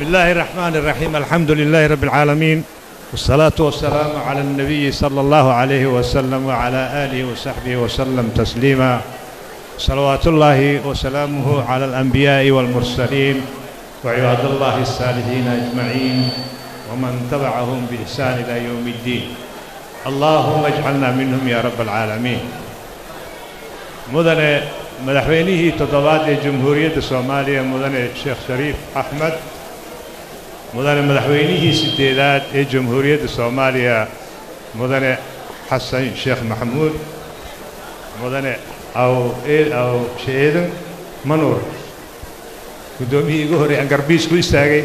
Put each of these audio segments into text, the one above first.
بسم الله الرحمن الرحيم. الحمد لله رب العالمين، والصلاة والسلام على النبي صلى الله عليه وسلم وعلى آله وصحبه وسلم تسليما. صلوات الله وسلامه على الأنبياء والمرسلين وعباد الله الصالحين أجمعين ومن تبعهم بإحسان إلى يوم الدين. اللهم اجعلنا منهم يا رب العالمين. مدن مدحوينه تضباط جمهورية الصومالية مدن الشيخ شريف أحمد، مدن مدحوينه سديدات جمهورية الصومالية مدن حسن شيخ محمود، مدن أو شهيد منور قدومي جوهري أنقربيس كويساقي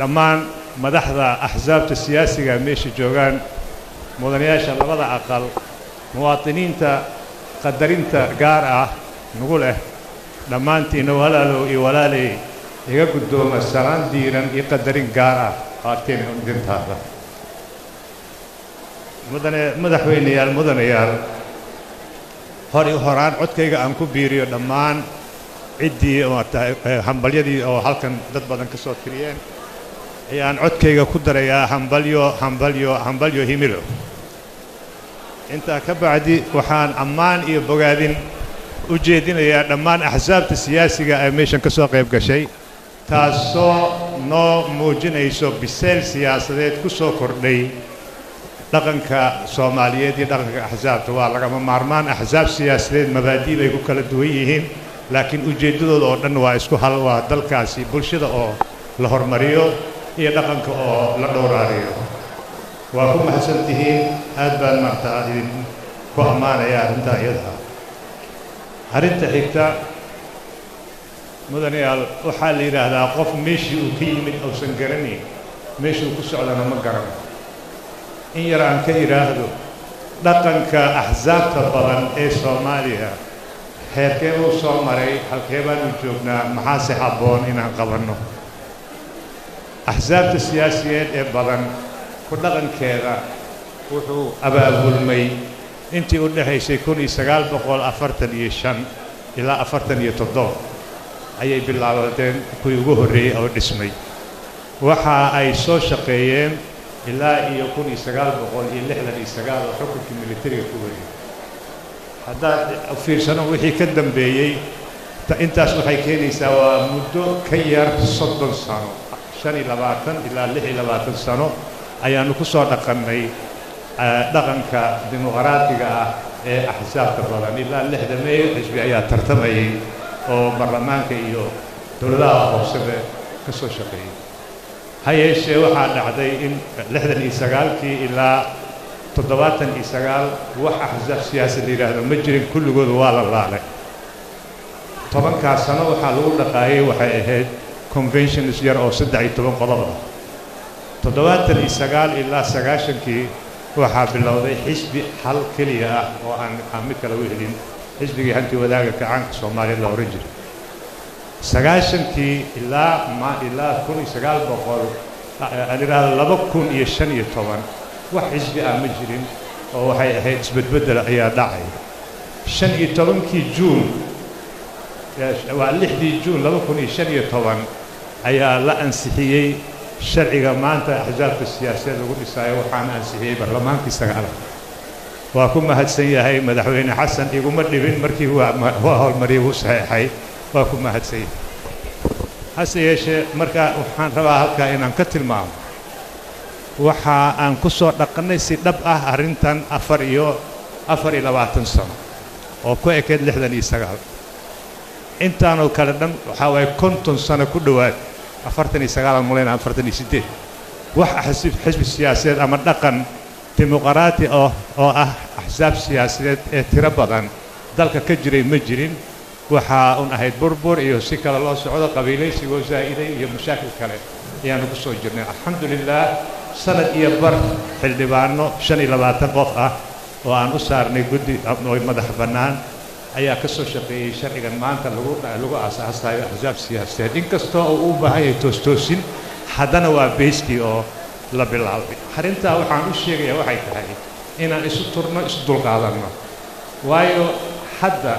دمان مدحضة أحزاب السياسية ميشي جوغان مدن ياشا لبضع أقل مواطنين قدرين قارعة نقوله دمانتي نوالالو إيوالالي إيقا قدوم السلام ديران يقدرين قارعة هاتين دين هذا مدحوينيال مدنيال هوري هوران عدكيغا أنكو بيريو دمان عدي همباليدي أو halkan dad badan ka soo tiriyeen ayaan codkayga ku darayaa hambalyo himilo. inta ka bacdi waxaan ammaan iyo bogaadin u jeedinayaa dhammaan axsaabta siyaasiga ee meeshan ka soo qayb gashay, taasoo noo muujinayso bisayl siyaasadeed ku soo kordhay dhaqanka Soomaaliyeed iyo dhaqanka axsaabta. waa lagama maarmaan axsaab siyaasadeed mabaadi' bay ku kala duwan yihiin, laakiin ujeedadooda oo dhan waa isku hal, waa dalkaasi bulshada oo la hormariyo iyo dhaqanka oo la dhowraariyo. waa ku mahadsantihiin, aad baan maartaa idin ku ammaanayaa arrintaa iyada. arrinta xigta mudanayaal waxaa la yidhaahdaa qof meeshii uu ka yimid uusan garanayn meeshuu ku socdana ma garano. in yar aan ka yidhaahdo dhaqanka axsaabta badan ee Soomaaliya heerkee uu soo maray, halkee baanu joognaa, maxaase habboon inaan qabanno. axsaabta siyaasiyeed ee badan ku dhaqankeeda wuxuu abaabulmay intii u dhaxaysay 1945 ilaa 47 ayay bilaabadeen kuwii ugu horreeyey oo dhismay. waxa ay soo shaqeeyeen ilaa iyo 1969 oo xukunkii militariga ku wareegay. haddaad fiirsano wixii ka dambeeyey intaas waxay keenaysaa waa muddo ka yar 30 sano, 25 ilaa 26 sano ayaanu ku soo dhaqannay dhaqanka dimuqraadiga ah ee axsaabta badan. ilaa 60 xisbi ayaa tartamayay oo baarlamaanka iyo dowladaha hooseba ka soo shaqeeyay. ha yeeshee waxaa dhacday in 69kii ilaa 79 wax axsaab siyaasi la yidhaahdo ma jirin, kulligooda waa la laalay. 10 sano waxaa lagu dhaqaayay waxay ahayd conventions yar oo 13 qodob ah. 79 ilaa 90kii waxaa bilowday xisbi hal keliya ah oo aan mid kale u helin, xisbigii hanti wadaaga gacanka Soomaaliya la oran jiray. 90kii ilaa 2015 wax xisbi ah ma jirin oo waxay ahayd isbedbeddel ayaa dhacay. 15kii Juun waa 6dii Juun 2015 ayaa la ansixiyey sharciga maanta axsaabta siyaasadeed lagu dhisaayo, waxaana ansixiyey baarlamaankii 9. waa ku mahadsan yahay madaxweyne xasan, iguma dhibin markii waa howlmariyay wuu saxeexay, waa ku mahadsan yahay. hase yeeshee markaa waxaan rabaa halkaa inaan ka tilmaamo waxa aan ku soo dhaqannay si dhab ah arrintan 24 sano oo ku ekeed 69. intaanoo kale dhan waxaa waaye 50 sano ku dhowaad 49 mulayna 48 wax xisbi siyaasadeed ama dhaqan dimuqraadi oo ah axsaab siyaasadeed ee tiro badan dalka ka jiray ma jirin. waxaa un ahayd burbur iyo si kale loo socdo, qabiilaysigoo zaa'iday iyo mashaakil kale ayaanu ku soo jirnay. alxamdulillaah sanad iyo bar xildhibaano 25 qof ah oo aan u saarnay guddi madax bannaan ayaa ka soo shaqeeyey sharcigan maanta lagu aasaasayo axsaab siyaasadeed. inkastoo uu u baahan yahay toostoosin, haddana waa beeskii oo la bilaabay. arrintaa waxaan u sheegayaa waxay tahay inaan isu turno, isu dulqaadanno. waayo hadda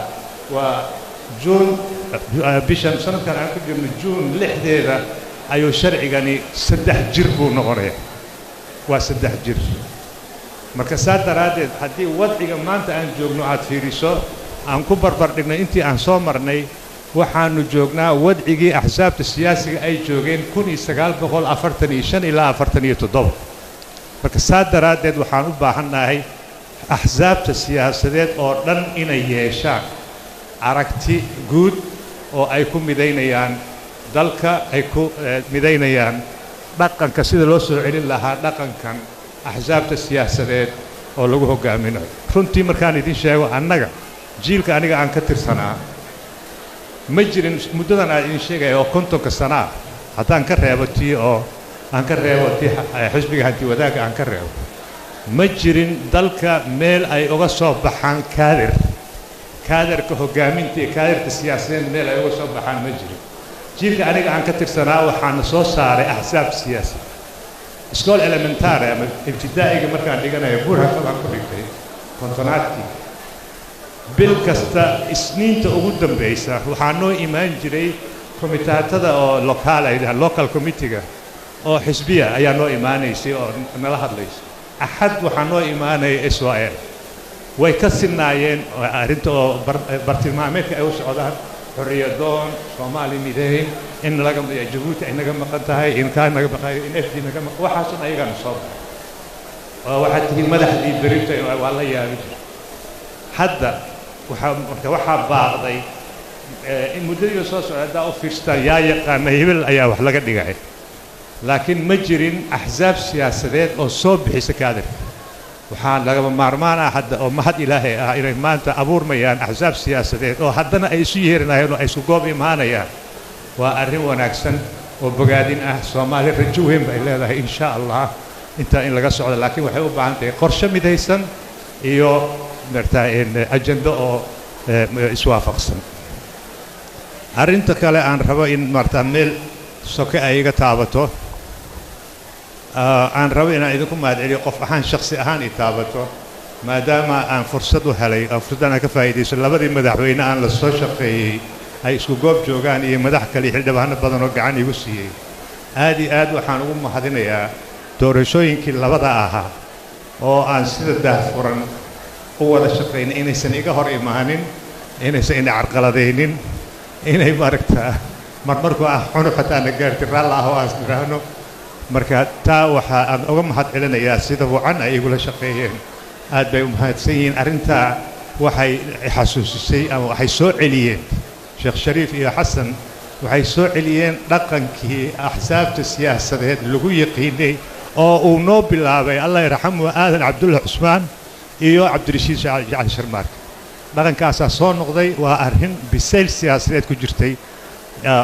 waa juun bishan sanadkan aan ku jirno juun 6deeda ayuu sharcigani 3 jir buu noqonayaa waa 3 jir marka saa daraadeed haddii wadciga maanta aan joogno aad fiiriso aan ku barbar dhignay intii aan soo marnay waxaanu joognaa wadcigii axsaabta siyaasiga ay joogeen 1945 ilaa 47 marka saa daraadeed waxaan u baahannahay axsaabta siyaasadeed oo dhan inay yeeshaan aragti guud oo ay ku midaynayaan dalka ay ku midaynayaan dhaqanka sida loo soo celin lahaa dhaqankan axsaabta siyaasadeed oo lagu hogaaminayo runtii markaan idin sheego annaga jiilka aniga aan ka tirsanaa ma jirin muddadan aan idin sheegaya oo 50 sano ah haddaan ka reebo tii oo aan ka reebo tii xisbiga hanti wadaagga aan ka reebo ma jirin dalka meel ay uga soo baxaan kaadirka hogaaminta iyo kaadirka siyaasadeed meel ay uga soo baxaan ma jirin jiilka aniga aan ka tirsanaa waxaana soo saaray axsaab siyaasi iskool elementary ama ibtidaa'iga markaan dhiganayo burhaka baan ku dhigtay kontonaadkii bil kasta isniinta ugu dambaysa waxaa noo imaan jiray komitaatada oo local committeega oo xisbiya ayaa noo imaanaysay oo nala hadlaysay axad waxaa noo imaanaya SOL way ka sinaayeen arrinta oo bartilmaameedka ay u socdaan xorriyadoon Soomaali midayn in laga Jabuuti ay naga maqan tahay in kaa naga maqan in FD naga maqan waxaas ayagana soo waxaa tihiin madaxdii berito waa la yaabay hadda waxaa baaqday in muddadii soo socdaa u fiirstaan yaa yaqaana hebel ayaa wax laga dhigay laakiin ma jirin axsaab siyaasadeed oo soo bixisa kaadirka waxaan lagama maarmaan ah hadda oo mahad ilaahay ah inay maanta abuurmayaan axsaab siyaasadeed oo haddana ay isu yeerinayaan oo ay isku goob imaanayaan waa arrin wanaagsan oo bogaadin ah Soomaali rajo weyn bay leedahay insha Allah inta in laga socdo laakiin waxay u baahan tahay qorshe midaysan iyo ajenda oo iswaafaqsan arrinta kale aan rabo in meel soke ay iga taabato aan rabo inaan idinku mahadceliyo qof ahaan shakhsi ahaan i taabato maadaama aan fursad u helay oo fursadana ka faa'iidayso labadii madaxweyne aan la soo shaqeeyey ay isku goob joogaan iyo madax kale xildhibaano badan oo gacan igu siiyey aad iyo aad waxaan ugu mahadinayaa doorashooyinkii labada ahaa oo aan sida daahfuran u wada shaqaynay inaysan iga hor imaanin inaysan ina carqaladaynin inay maaragtaa marmarku ah xunug xataa na gaarti raalla ah oo aan isniraahno marka taa waxaa aan uga mahad celinayaa sida wacan ay igula shaqeeyeen aad bay u mahadsan yihiin arrintaa waxay xasuusisay ama waxay soo celiyeen sheekh shariif iyo xasan waxay soo celiyeen dhaqankii axsaabta siyaasadeed lagu yaqiinay oo uu noo bilaabay allah yarxamu aadan cabdulla cusmaan iyo cabdirashiid jacli sharmaarka dhaqankaasaa soo noqday waa arrin bisayl siyaasadeed ku jirtay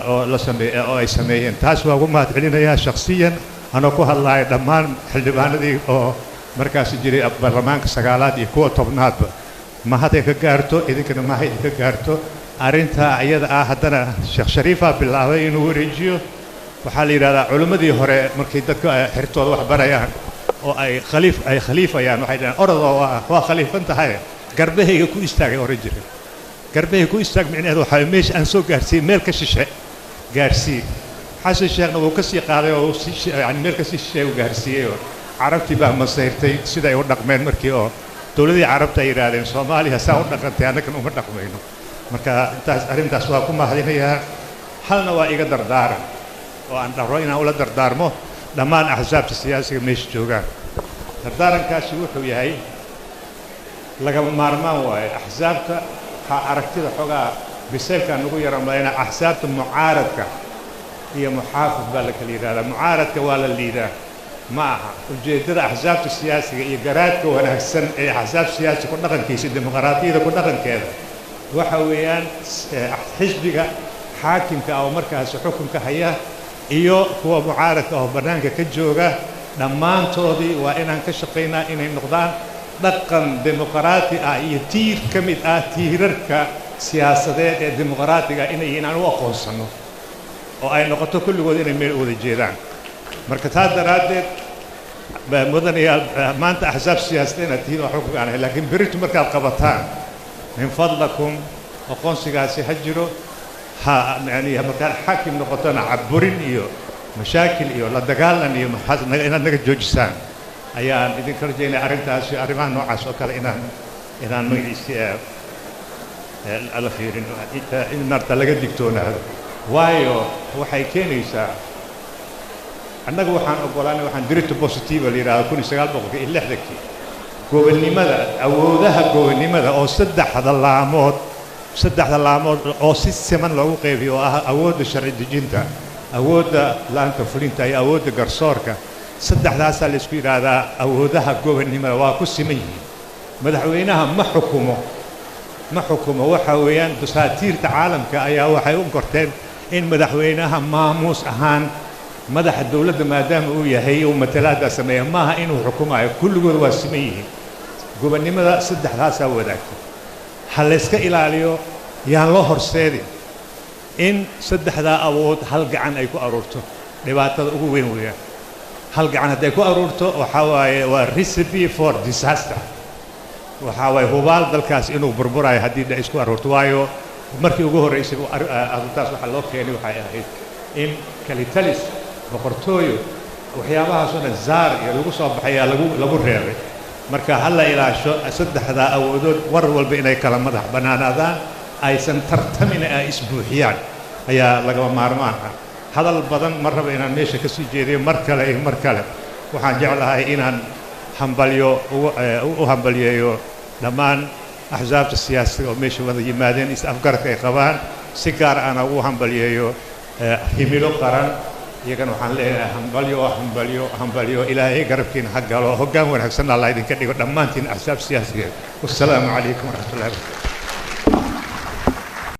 oo ay sameeyeen taas waa ugu mahad celinayaa shakhsiyan anoo ku hadlaaya dhammaan xildhibaanadii oo markaasi jiray baarlamaanka 9aad iyo kuwa 10aadba mahaday ka gaarto idinkana mahay ka gaarto arrintaa ayada ah haddana sheekh shariifa bilaabay inuu wareejiyo waxaa la yidhahdaa culimmadii hore markay dadka xirtooda wax barayaan oo ay khaliifayaan waxay dhahaan orodoo waa khaliifan tahay garbahayga ku istaagay oran jiray garbahayga ku istaag micnaheedu waxaa meesha aan soo gaarsiiyey meel ka shishe gaarsii xasan sheekhna wuu ka sii qaaday oo yani meel ka sii shishe u gaarsiiyey oo carabtii baa masayrtay siday u dhaqmeen markii oo dowladii carabta ay yidhaahdeen Soomaaliya saa u dhaqantay annagana uma dhaqmayno marka intaas arrintaas waa ku mahadinayaa halna waa iga dardaaran oo aan dharo inaan ula dardaarmo dhammaan axsaabta siyaasiga meesha joogaan dardaarankaasi wuxuu yahay lagama maarmaan waaye axsaabta waxaa aragtida xogaa bisaylkaan ugu yaramayna axsaabta mucaaradka iyo muxaafid baa la kala yidhahdaa mucaaradka waa la liidaa ma aha ujeeddada axsaabta siyaasiga iyo garaadka wanaagsan ee axsaab siyaasi ku dhaqankiisa dimuqraadiyada ku dhaqankeeda waxa weeyaan xisbiga xaakimka oo markaas xukunka haya iyo kuwa mucaaradka oo bannaanka ka jooga dhammaantoodii waa inaan ka shaqaynaa inay noqdaan dhaqan dimuqraadi ah iyo tiir ka mid ah tiirarka siyaasadeed ee dimuqraadiga inaan u aqoonsano oo ay noqoto kulligood inay meel wada jeedaan marka taa daraaddeed mudanayaal maanta axsaab siyaasadeed inaad tihiin oo xukunka aan ahay laakiin berritu markaad qabataan min fadlakum aqoonsigaasi ha jiro yani markaad xaakim noqotona caburin iyo mashaakil iyo la dagaalan iyo inaad naga joojisaan ayaan idinka rajaynaya arrintaas iyo arrimaha noocaas oo kale inaan magaciisa la fiirin in marta laga digtoonaado waayo waxay keenaysaa annagu waxaan ogolaanay waxaan dirito positive la yidhaahdo 1960 gobonnimada awoodaha gobonnimada oo saddexda laamood oo si siman loogu qeybiyo oo ah awoodda sharci dejinta awoodda laanta fulinta iyo awoodda garsoorka saddexdaasaa la isku yidhaahdaa awoodaha gobonnimada waa ku siman yihiin madaxweynaha ma xukumo waxa weeyaan dasaatiirta caalamka ayaa waxay u qorteen in madaxweynaha maamuus ahaan madaxa dawladda maadaama uu yahay uu matalaaddaa sameeya maaha inuu xukumayo kulligood waa siman yihiin gobonnimada saddexdaasaa wadaagta ha layska ilaaliyo yaan loo horseedin in saddexdaa awood hal gacan ay ku aruurto dhibaatada ugu weyn weeyaan hal gacan hadday ku aruurto waxaa waaye waa recipe for disaster waxaa waaye hubaal dalkaas inuu burburayo haddii dha isku aruurto waayo markii ugu horraysay arrintaas waxaa loo keenay waxay ahayd in kalitalis boqortooyo waxyaabahaasoo dhan zaar iyo lagu soo baxayaa lagu reebay marka ha la ilaasho saddexdaa awoodood war walba inay kala madax bannaanaadaan aysan tartamin ay isbuuxiyaan ayaa lagama maarmaan ah hadal badan ma raba inaan meesha ka sii jeediyo mar kale iyo mar kale waxaan jeclahay inaan u hambalyeeyo dhammaan axsaabta siyaasiga oo meesha wada yimaadeen is-afgaradka ay qabaan si gaar ana ugu hambalyeeyo himilo qaran iyagana waxaan leeyahay hambalyo ilaahay garabkiina ha galo hoggaan wanaagsan alla idinka dhigo dhammaantiin axsaab siyaasigeed wassalaamu calaykum waraxmatullahi wabarakatu